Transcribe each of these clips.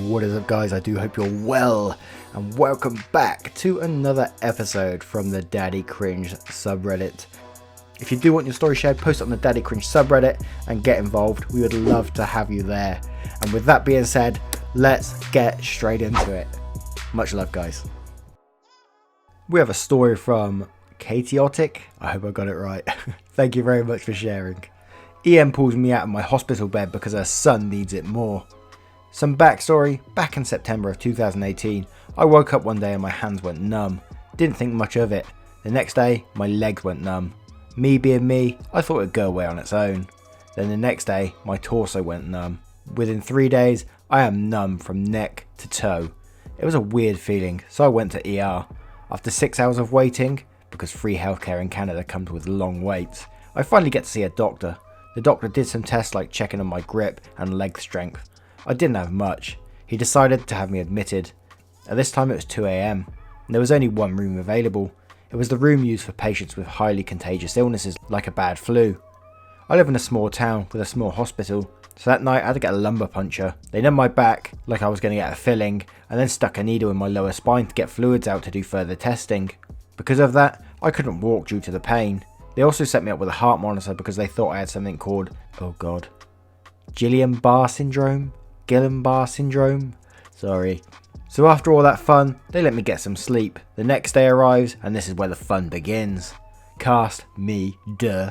What is up, guys? I do hope you're well, and welcome back to another episode from the Daddy Cringe subreddit. If you do want your story shared, post it on the Daddy Cringe subreddit and get involved. We would love to have you there. And with that being said, let's get straight into it. Much love, guys. We have a story from Chaotic. I hope I got it right. Thank you very much for sharing. EM pulls me out of my hospital bed because her son needs it more. Some backstory: back in September of 2018, I woke up one day and my hands went numb. Didn't think much of it. The next day, my legs went numb. Me being me, I thought it'd go away on its own. Then the next day, my torso went numb. Within 3 days, I am numb from neck to toe. It was a weird feeling, so I went to ER. After 6 hours of waiting, because free healthcare in Canada comes with long waits, I finally get to see a doctor. The doctor did some tests like checking on my grip and leg strength. I didn't have much. He decided to have me admitted. At this time it was 2 AM. There was only one room available. It was the room used for patients with highly contagious illnesses like a bad flu. I live in a small town with a small hospital, so that night I had to get a lumbar puncture. They numbed my back like I was going to get a filling, and then stuck a needle in my lower spine to get fluids out to do further testing. Because of that, I couldn't walk due to the pain. They also set me up with a heart monitor because they thought I had something called, oh god, Guillain-Barré syndrome? Sorry. So after all that fun, they let me get some sleep. The next day arrives, and this is where the fun begins. Cast, me, duh.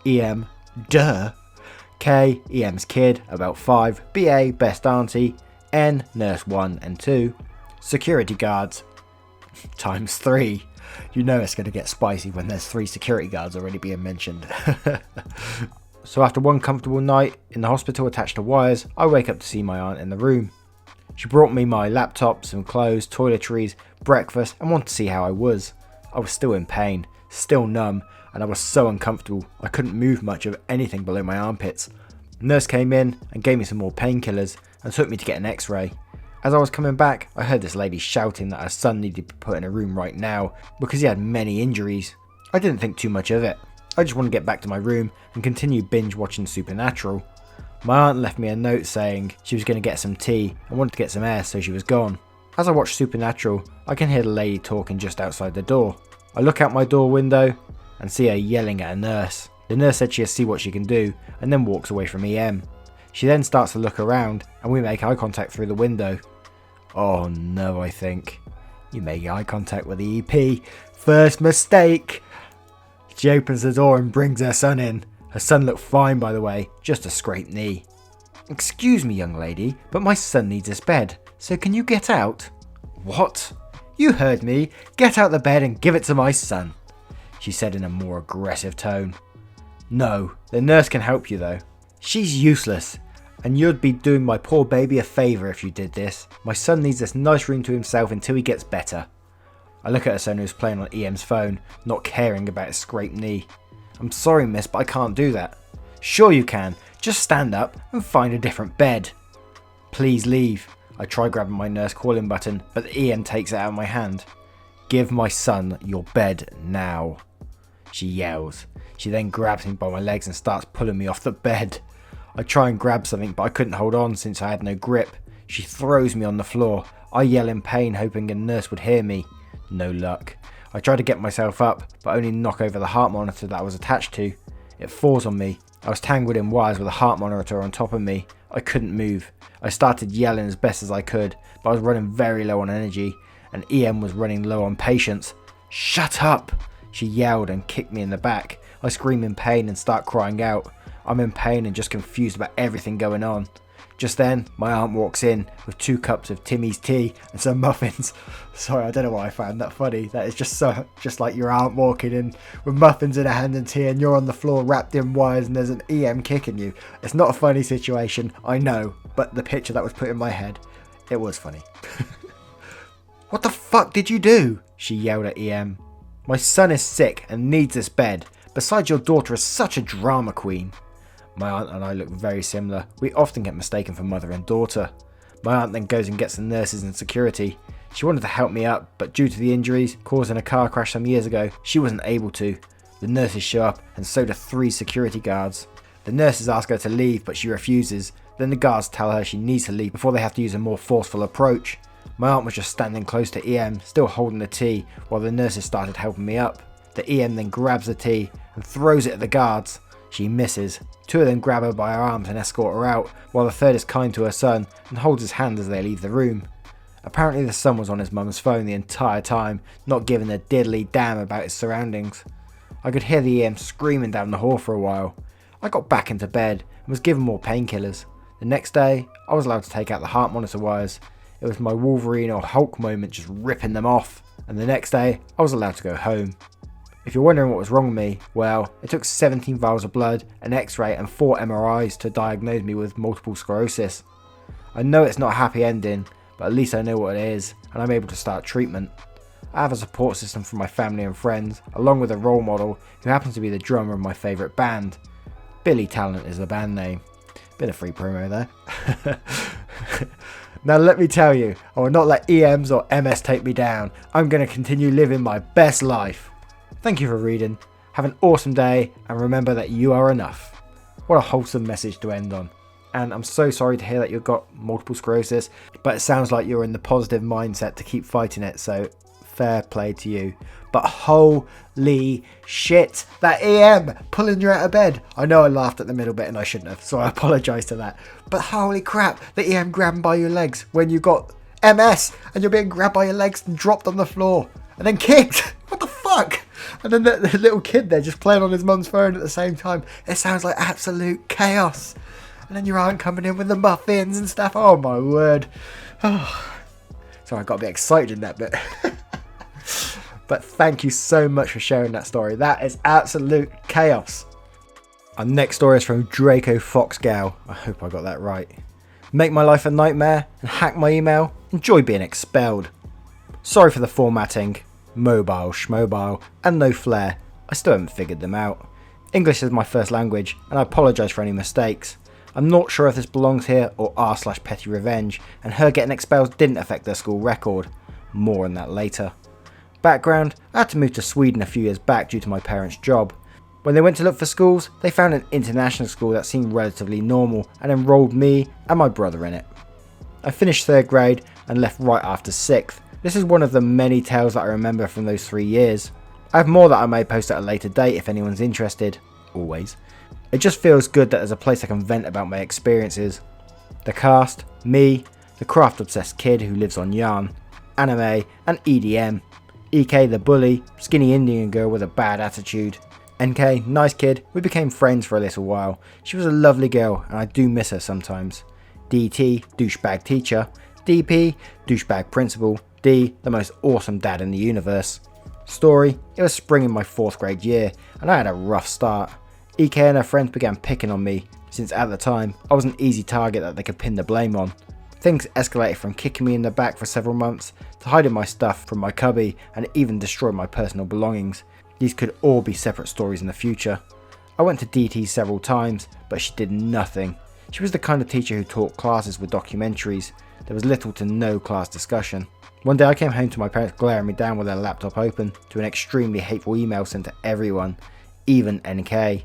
EM, duh. K, EM's kid, about 5. BA, best auntie. N, nurse 1 and 2. Security guards, times 3. You know it's going to get spicy when there's 3 security guards already being mentioned. So after one comfortable night in the hospital attached to wires, I wake up to see my aunt in the room. She brought me my laptop, some clothes, toiletries, breakfast, and wanted to see how I was. I was still in pain, still numb, and I was so uncomfortable I couldn't move much of anything below my armpits. The nurse came in and gave me some more painkillers and took me to get an x-ray. As I was coming back, I heard this lady shouting that her son needed to be put in a room right now because he had many injuries. I didn't think too much of it. I just wanted to get back to my room and continue binge watching Supernatural. My aunt left me a note saying she was going to get some tea and wanted to get some air, so she was gone. As I watch Supernatural, I can hear the lady talking just outside the door. I look out my door window and see her yelling at a nurse. The nurse said she'll see what she can do and then walks away from EM. She then starts to look around and we make eye contact through the window. Oh no, I think. You make eye contact with the EP. First mistake! She opens the door and brings her son in. Her son looked fine, by the way, just a scraped knee. Excuse me, young lady, but my son needs his bed, so can you get out? What? You heard me. Get out the bed and give it to my son, she said in a more aggressive tone. No, the nurse can help you though. She's useless, and you'd be doing my poor baby a favour if you did this. My son needs this nice room to himself until he gets better. I look at her son who's playing on EM's phone, not caring about his scraped knee. I'm sorry miss, but I can't do that. Sure you can, just stand up and find a different bed. Please leave. I try grabbing my nurse calling button, but the EM takes it out of my hand. Give my son your bed now, she yells. She then grabs me by my legs and starts pulling me off the bed. I try and grab something, but I couldn't hold on since I had no grip. She throws me on the floor. I yell in pain, hoping a nurse would hear me. No luck. I try to get myself up, but only knock over the heart monitor that I was attached to. It falls on me. I was tangled in wires with a heart monitor on top of me. I couldn't move. I started yelling as best as I could, but I was running very low on energy, and EM was running low on patience. Shut up! She yelled and kicked me in the back. I scream in pain and start crying out. I'm in pain and just confused about everything going on. Just then, my aunt walks in with 2 cups of Timmy's tea and some muffins. Sorry, I don't know why I found that funny. That is just like your aunt walking in with muffins in her hand and tea, and you're on the floor wrapped in wires and there's an EM kicking you. It's not a funny situation, I know, but the picture that was put in my head, it was funny. What the fuck did you do? She yelled at EM. My son is sick and needs this bed. Besides, your daughter is such a drama queen. My aunt and I look very similar. We often get mistaken for mother and daughter. My aunt then goes and gets the nurses and security. She wanted to help me up, but due to the injuries caused in a car crash some years ago, she wasn't able to. The nurses show up, and so do 3 security guards. The nurses ask her to leave, but she refuses, Then the guards tell her she needs to leave before they have to use a more forceful approach. My aunt was just standing close to EM, still holding the tea, while the nurses started helping me up. The EM then grabs the tea and throws it at the guards. She misses. Two of them grab her by her arms and escort her out, while the third is kind to her son and holds his hand as they leave the room. Apparently the son was on his mum's phone the entire time, not giving a diddly damn about his surroundings. I could hear the EM screaming down the hall for a while. I got back into bed and was given more painkillers. The next day, I was allowed to take out the heart monitor wires. It was my Wolverine or Hulk moment, just ripping them off. And the next day, I was allowed to go home. If you're wondering what was wrong with me, well, it took 17 vials of blood, an x-ray and 4 MRIs to diagnose me with multiple sclerosis. I know it's not a happy ending, but at least I know what it is, and I'm able to start treatment. I have a support system from my family and friends, along with a role model who happens to be the drummer of my favourite band. Billy Talent is the band name. Bit of free promo there. Now let me tell you, I will not let EMs or MS take me down. I'm going to continue living my best life. Thank you for reading. Have an awesome day and remember that you are enough. What a wholesome message to end on. And I'm so sorry to hear that you've got multiple sclerosis, but it sounds like you're in the positive mindset to keep fighting it, so fair play to you. But holy shit, that EM pulling you out of bed. I know I laughed at the middle bit and I shouldn't have, so I apologise to that. But holy crap, the EM grabbing by your legs when you got MS and you're being grabbed by your legs and dropped on the floor and then kicked. What the fuck? And then the little kid there just playing on his mum's phone at the same time. It sounds like absolute chaos. And then your aunt coming in with the muffins and stuff. Oh my word. Oh. Sorry, I got a bit excited in that bit. But thank you so much for sharing that story. That is absolute chaos. Our next story is from Draco Foxgal. I hope I got that right. Make my life a nightmare and hack my email. Enjoy being expelled. Sorry for the formatting. Mobile, schmobile, and no flair. I still haven't figured them out. English is my first language, and I apologise for any mistakes. I'm not sure if this belongs here or r/petty revenge, and her getting expelled didn't affect their school record. More on that later. Background, I had to move to Sweden a few years back due to my parents' job. When they went to look for schools, they found an international school that seemed relatively normal and enrolled me and my brother in it. I finished 3rd grade and left right after 6th. This is one of the many tales that I remember from those 3 years. I have more that I may post at a later date if anyone's interested. Always. It just feels good that there's a place I can vent about my experiences. The cast, me, the craft obsessed kid who lives on yarn, anime and EDM. EK the bully, skinny Indian girl with a bad attitude. NK, nice kid, we became friends for a little while. She was a lovely girl and I do miss her sometimes. DT, douchebag teacher. DP, douchebag principal. D, the most awesome dad in the universe. Story, it was spring in my 4th grade year and I had a rough start. EK and her friends began picking on me, since at the time I was an easy target that they could pin the blame on. Things escalated from kicking me in the back for several months, to hiding my stuff from my cubby and even destroying my personal belongings. These could all be separate stories in the future. I went to DT several times, but she did nothing. She was the kind of teacher who taught classes with documentaries. There was little to no class discussion. One day I came home to my parents glaring me down with their laptop open to an extremely hateful email sent to everyone, even NK.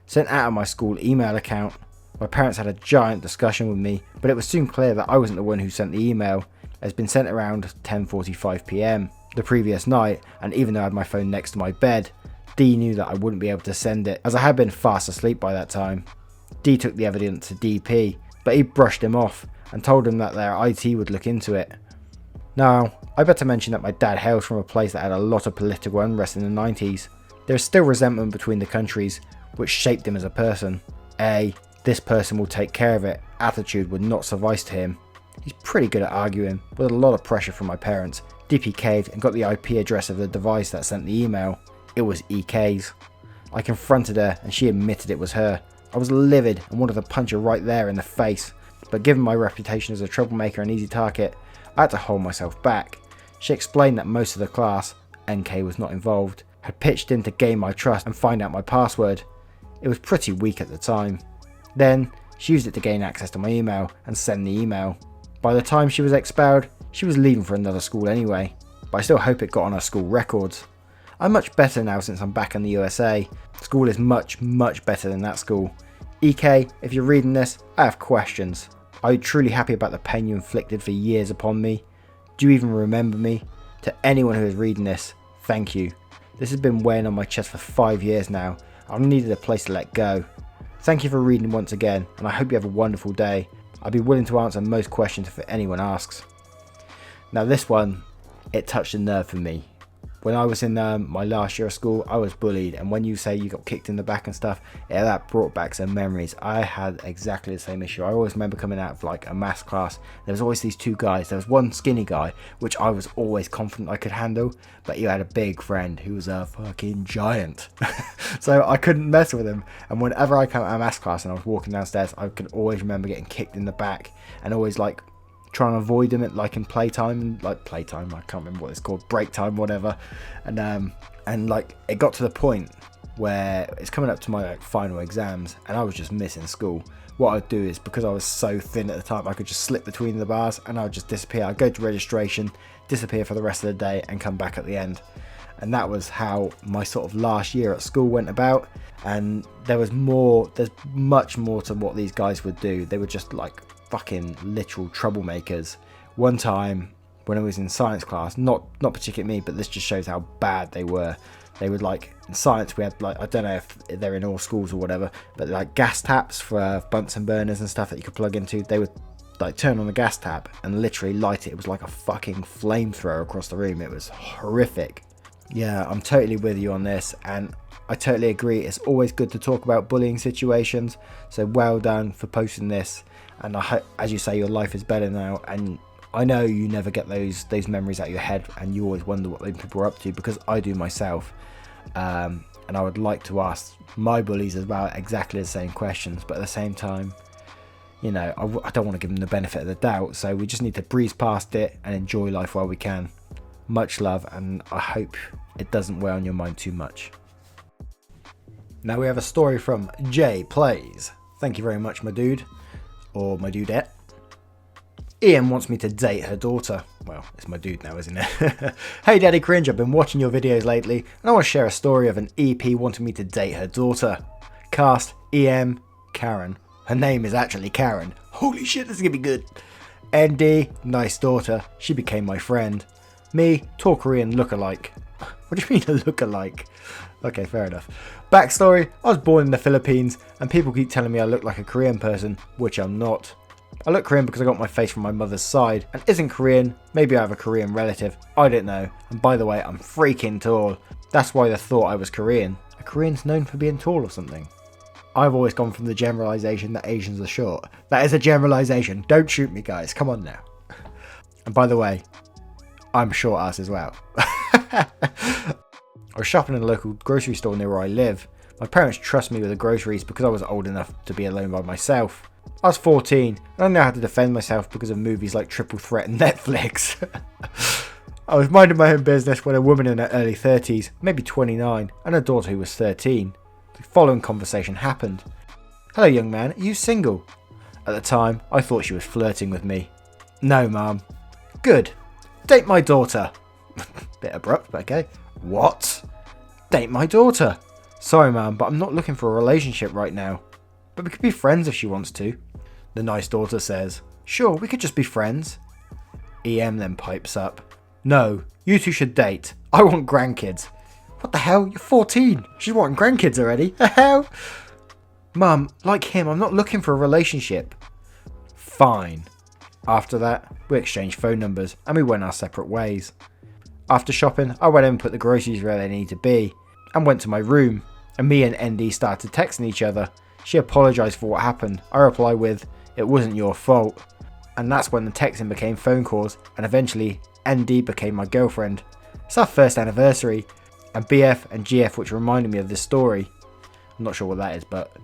Sent out of my school email account. My parents had a giant discussion with me, but it was soon clear that I wasn't the one who sent the email. It had been sent around 10:45 PM the previous night, and even though I had my phone next to my bed, D knew that I wouldn't be able to send it, as I had been fast asleep by that time. D took the evidence to DP, but he brushed him off and told him that their IT would look into it. Now, I better mention that my dad hails from a place that had a lot of political unrest in the 90s. There is still resentment between the countries, which shaped him as a person. This person will take care of it attitude would not suffice to him. He's pretty good at arguing, with a lot of pressure from my parents. DP caved and got the IP address of the device that sent the email. It was EK's. I confronted her and she admitted it was her. I was livid and wanted to punch her right there in the face, but given my reputation as a troublemaker and easy target, I had to hold myself back. She explained that most of the class, NK was not involved, had pitched in to gain my trust and find out my password. It was pretty weak at the time. Then, she used it to gain access to my email and send the email. By the time she was expelled, she was leaving for another school anyway, but I still hope it got on her school records. I'm much better now since I'm back in the USA. School is much better than that school. EK, if you're reading this, I have questions. Are you truly happy about the pain you inflicted for years upon me? Do you even remember me? To anyone who is reading this, thank you. This has been weighing on my chest for 5 years now. I've needed a place to let go. Thank you for reading once again, and I hope you have a wonderful day. I'd be willing to answer most questions if anyone asks. Now this one, it touched a nerve for me. When I was in my last year of school, I was bullied, and when you say you got kicked in the back and stuff, yeah, that brought back some memories. I had exactly the same issue. I always remember coming out of like a maths class, there was always these two guys. There was one skinny guy, which I was always confident I could handle, but you had a big friend who was a fucking giant. So I couldn't mess with him, and whenever I came out of maths class and I was walking downstairs, I could always remember getting kicked in the back and always like trying to avoid him at like in playtime, I can't remember what it's called, break time, whatever, and like it got to the point where it's coming up to my like final exams and I was just missing school. What I'd do is, because I was so thin at the time, I could just slip between the bars and I would just disappear. I'd go to registration, disappear for the rest of the day and come back at the end. And that was how my sort of last year at school went about. And there's much more to what these guys would do. They were just like fucking literal troublemakers. One time when I was in science class, not particularly me, but this just shows how bad they were. They would like, in science we had like, I don't know if they're in all schools or whatever, but like gas taps for Bunsen burners and stuff that you could plug into. They would like turn on the gas tap and literally light it. It was like a fucking flamethrower across the room. It was horrific. Yeah, I'm totally with you on this, and I totally agree. It's always good to talk about bullying situations, so well done for posting this. And I hope, as you say, your life is better now, and I know you never get those memories out of your head, and you always wonder what those people are up to, because I do myself. And I would like to ask my bullies as well exactly the same questions, but at the same time, you know, I don't want to give them the benefit of the doubt, so we just need to breeze past it and enjoy life while we can. Much love, and I hope it doesn't weigh on your mind too much. Now we have a story from Jay Plays. Thank you very much, my dude. Or my dudette. Ian wants me to date her daughter. Well, it's my dude now, isn't it? Hey Daddy Cringe, I've been watching your videos lately, and I want to share a story of an EP wanting me to date her daughter. Cast, EM, Karen. Her name is actually Karen. Holy shit, this is gonna be good. ND, nice daughter. She became my friend. Me, tall Korean lookalike. What do you mean a lookalike? Okay, fair enough. Backstory, I was born in the Philippines, and people keep telling me I look like a Korean person, which I'm not. I look Korean because I got my face from my mother's side, and isn't Korean. Maybe I have a Korean relative, I don't know. And by the way, I'm freaking tall. That's why they thought I was Korean. A Korean's known for being tall or something. I've always gone from the generalisation that Asians are short. That is a generalisation. Don't shoot me, guys. Come on now. And by the way, I'm short ass as well. I was shopping in a local grocery store near where I live. My parents trust me with the groceries because I was old enough to be alone by myself. I was 14 and I know how to defend myself because of movies like Triple Threat and Netflix. I was minding my own business when a woman in her early 30s, maybe 29, and a daughter who was 13. The following conversation happened. Hello young man, are you single? At the time, I thought she was flirting with me. No, mum. Good. Date my daughter. Bit abrupt, but okay. What? Date my daughter. Sorry, mum, but I'm not looking for a relationship right now. But we could be friends if she wants to. The nice daughter says, sure, we could just be friends. EM then pipes up. No, you two should date. I want grandkids. What the hell? You're 14. She's wanting grandkids already. The hell? Mum, like him, I'm not looking for a relationship. Fine. After that, we exchanged phone numbers and we went our separate ways. After shopping, I went in and put the groceries where they need to be and went to my room, and me and ND started texting each other. She apologised for what happened. I replied with, it wasn't your fault. And that's when the texting became phone calls, and eventually ND became my girlfriend. It's our first anniversary, and BF and GF, which reminded me of this story. I'm not sure what that is, but...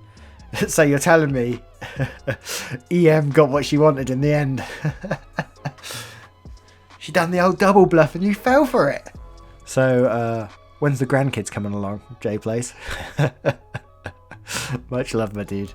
So you're telling me EM got what she wanted in the end. She done the old double bluff and you fell for it. So, when's the grandkids coming along, Jay Place? Much love, my dude.